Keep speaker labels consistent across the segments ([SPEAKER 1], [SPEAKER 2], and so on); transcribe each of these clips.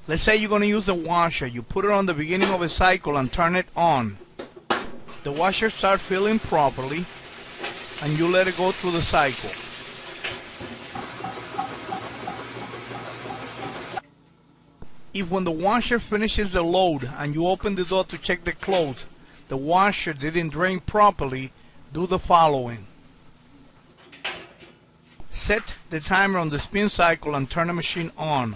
[SPEAKER 1] Let's say you're going to use the washer. You put it on the beginning of a cycle and turn it on. The washer starts filling properly, and you let it go through the cycle. If when the washer finishes the load and you open the door to check the clothes, the washer didn't drain properly, do the following. Set the timer on the spin cycle and turn the machine on.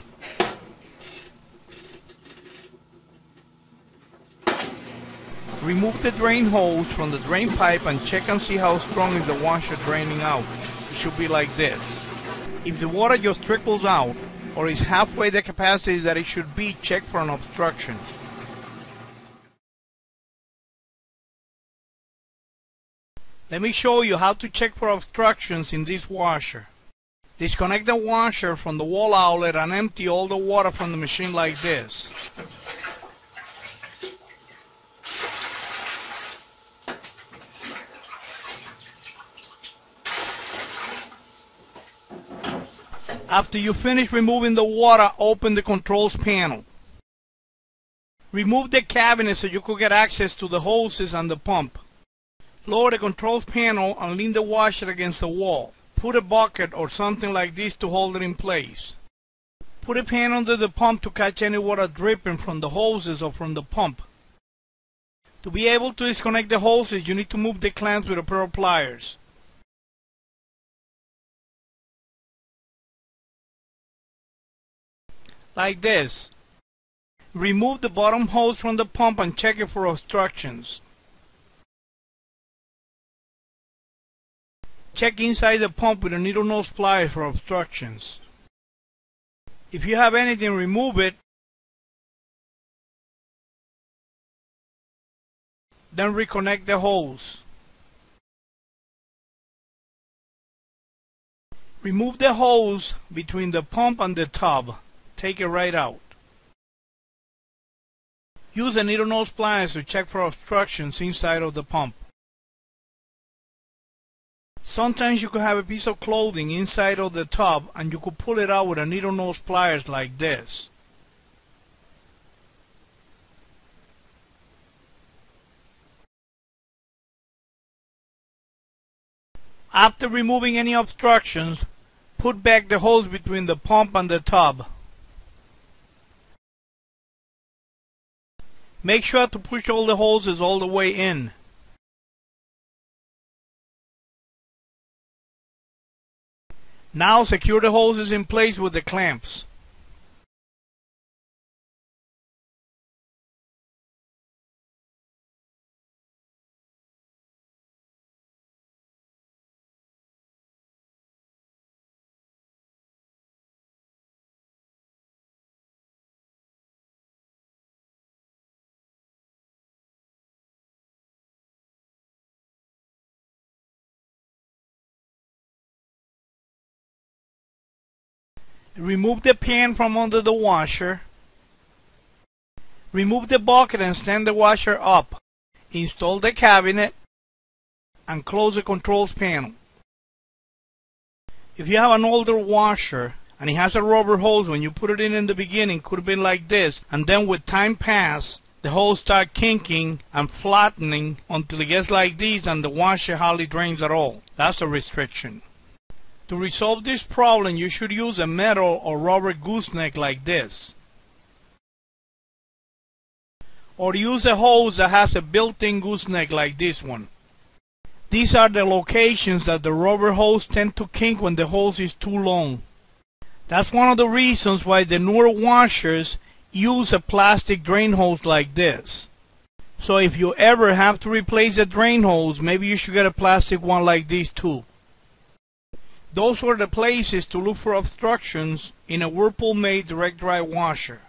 [SPEAKER 1] Remove the drain hose from the drain pipe and check and see how strong is the washer draining out. It should be like this. If the water just trickles out or is halfway the capacity that it should be, check for an obstruction. Let me show you how to check for obstructions in this washer. Disconnect the washer from the wall outlet and empty all the water from the machine like this. After you finish removing the water, open the controls panel. Remove the cabinet so you could get access to the hoses and the pump. Lower the controls panel and lean the washer against the wall. Put a bucket or something like this to hold it in place. Put a pan under the pump to catch any water dripping from the hoses or from the pump. To be able to disconnect the hoses, you need to move the clamps with a pair of pliers. Like this. Remove the bottom hose from the pump and check it for obstructions. Check inside the pump with a needle nose pliers for obstructions. If you have anything, remove it. Then reconnect the hose. Remove the hose between the pump and the tub. Take it right out. Use a needle nose pliers to check for obstructions inside of the pump. Sometimes you could have a piece of clothing inside of the tub and you could pull it out with a needle nose pliers like this. After removing any obstructions, put back the hose between the pump and the tub. Make sure to push all the hoses all the way in. Now secure the hoses in place with the clamps. Remove the pan from under the washer. Remove the bucket and stand the washer up. Install the cabinet and close the controls panel. If you have an older washer and it has a rubber hose, when you put it in the beginning, it could have been like this, and then with time pass, the hose start kinking and flattening until it gets like this and the washer hardly drains at all. That's a restriction. To resolve this problem, you should use a metal or rubber gooseneck like this. Or use a hose that has a built-in gooseneck like this one. These are the locations that the rubber hose tend to kink when the hose is too long. That's one of the reasons why the newer washers use a plastic drain hose like this. So if you ever have to replace a drain hose, maybe you should get a plastic one like this too. Those were the places to look for obstructions in a Whirlpool made direct dry washer.